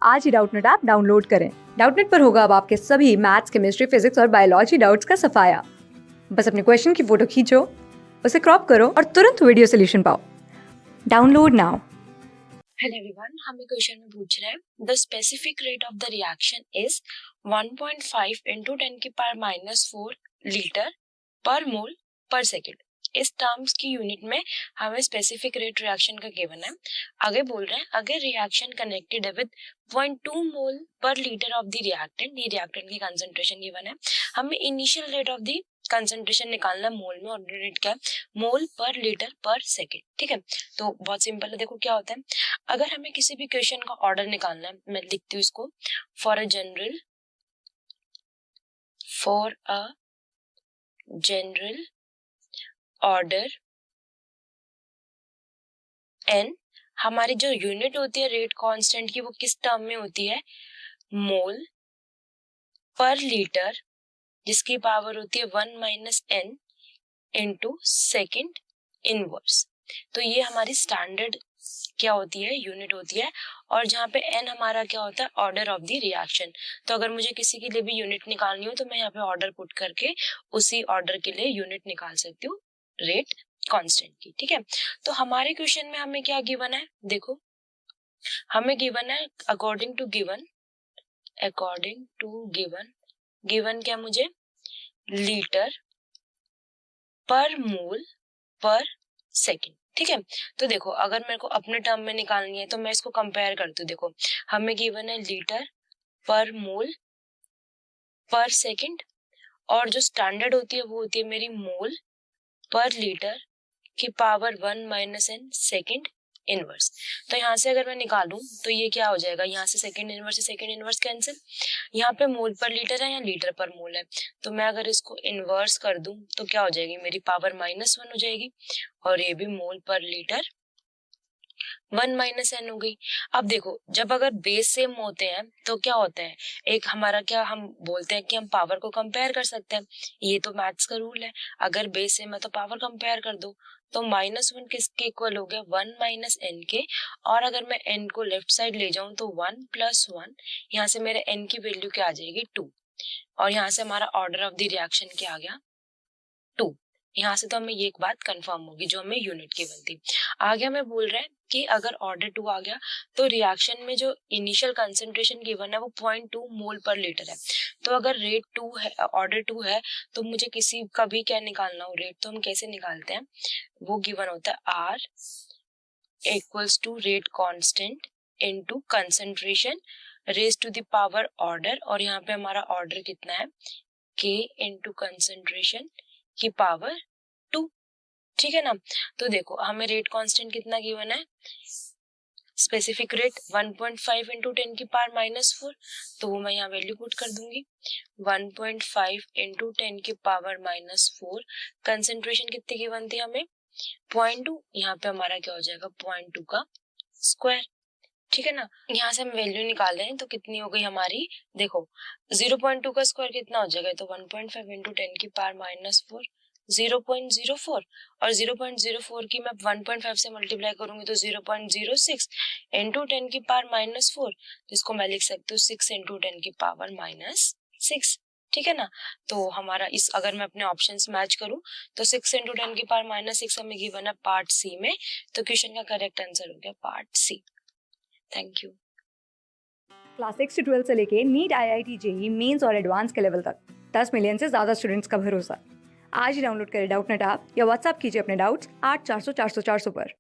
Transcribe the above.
आज ही Doubtnut app download करें। डाउटनट पर होगा अब आपके सभी मैथ्स, केमिस्ट्री, फिजिक्स और बायोलॉजी डाउट्स का सफाया। बस अपने क्वेश्चन की फोटो खींचो, उसे क्रॉप करो और तुरंत वीडियो सोल्यूशन पाओ। Download now. हेलो एवरीवन, हमें क्वेश्चन में पूछ रहा है the specific rate of the reaction is 1.5 into 10 की पावर -4 लीटर पर मोल पर सेकेंड। इस टर्म्स की यूनिट में हमें स्पेसिफिक रेट रिएक्शन का गिवन है। आगे बोल रहे हैं अगर रिएक्शन कनेक्टेड है विद 0.2 मोल पर लीटर ऑफ द रिएक्टेंट, ये रिएक्टेंट की कंसंट्रेशन गिवन है। हमें initial rate of the concentration निकालना मोल में, और रेट क्या है मोल पर लीटर पर सेकेंड। ठीक है, तो बहुत सिंपल है। देखो क्या होता है, अगर हमें किसी भी क्वेश्चन का ऑर्डर निकालना है, मैं लिखती हूँ इसको for a general order N, हमारी जो यूनिट होती है रेट कांस्टेंट की वो किस टर्म में होती है, मोल पर लीटर, जिसकी पावर होती है 1 - n इंटू सेकेंड इनवर्स। तो ये हमारी स्टैंडर्ड क्या होती है, यूनिट होती है। और जहाँ पे n हमारा क्या होता है, ऑर्डर ऑफ द रिएक्शन। तो अगर मुझे किसी के लिए भी यूनिट निकालनी हो तो मैं यहाँ पे ऑर्डर पुट करके उसी ऑर्डर के लिए यूनिट निकाल सकती हूँ रेट कांस्टेंट की। ठीक है, तो हमारे क्वेश्चन में हमें क्या गिवन है, देखो हमें गिवन है अकॉर्डिंग टू गिवन क्या मुझे, लीटर पर मोल पर सेकेंड। ठीक है, तो देखो अगर मेरे को अपने टर्म में निकालनी है तो मैं इसको कंपेयर करती हूँ। देखो हमें गिवन है लीटर पर मोल पर सेकेंड, और जो स्टैंडर्ड होती है वो होती है मेरी मोल पर लीटर की पावर 1 - n सेकेंड इनवर्स। तो यहाँ से अगर मैं निकालूं तो ये क्या हो जाएगा, यहाँ से सेकेंड इनवर्स से सेकेंड इनवर्स कैंसिल, यहाँ पे मोल पर लीटर है या लीटर पर मोल है, तो मैं अगर इसको इनवर्स कर दूं तो क्या हो जाएगी, मेरी पावर -1 हो जाएगी, और ये भी मोल पर लीटर 1 - n हो गई। अब देखो जब अगर बेस सेम होते हैं तो क्या होता है, एक हमारा क्या हम बोलते हैं कि हम पावर को कंपेयर कर सकते हैं, ये तो मैथ्स का रूल है। अगर बेस सेम है तो पावर कंपेयर कर दो, तो -1 किसके इक्वल हो गया, 1 - n के। और अगर मैं n को लेफ्ट साइड ले जाऊं तो 1 + 1, यहाँ से मेरे n की वैल्यू क्या आ जाएगी 2, और यहाँ से हमारा ऑर्डर ऑफ द रिएक्शन क्या आ गया 2। यहाँ से तो हमें ये एक बात कंफर्म होगी जो हमें यूनिट की बनती। आगे हमें बोल रहे हैं कि अगर ऑर्डर 2 आ गया तो रिएक्शन में जो इनिशियल कंसंट्रेशन गिवन है वो 0.2 मोल पर लीटर है। तो अगर रेट 2 है, ऑर्डर 2 है, तो मुझे किसी का भी क्या निकालना हो रेट, तो हम कैसे निकालते हैं, वो गिवन होता है R equals to rate constant into concentration raise to the power order, और यहाँ पे हमारा ऑर्डर कितना है K इंटू कंसंट्रेशन की पावर 2। ठीक है ना, तो देखो हमें रेट कांस्टेंट कितना गिवन है, स्पेसिफिक रेट 1.5 इंटू 10 की पावर -4, तो वो मैं यहाँ वैल्यू पुट कर दूंगी 1.5 इंटू 10 की पावर -4। कंसेंट्रेशन कितनी गिवन थी हमें 0.2, यहाँ पे हमारा क्या हो जाएगा 0.2 का स्क्वायर। ठीक है ना, यहाँ से हम वैल्यू निकाल रहे हैं तो कितनी हो गई हमारी, देखो 0.2 का स्क्वायर कितना हो जाएगा, तो 1.5 इंटू 10 की पावर -4 0.04, और 0.04 की मैं 1.5 से मल्टीप्लाई करूंगी तो 0.06 इंटू 10 की पावर -4, जिसको मैं लिख सकती हूँ 6 इंटू 10 की पावर -6। ठीक है ना, तो हमारा इस अगर मैं अपने ऑप्शंस मैच करूं तो 6 इंटू 10 की पावर -6 हमें गिवन है पार्ट सी में, तो क्वेश्चन का करेक्ट आंसर हो गया part C. Thank you. Class 6 से 12 से लेके नीट, IIT JEE मेंस और एडवांस के लेवल तक 10 मिलियन से ज्यादा स्टूडेंट्स का भरोसा। आज ही डाउनलोड करें डाउटनट ऐप या व्हाट्सएप कीजिए अपने डाउट्स 8400 400 400 पर।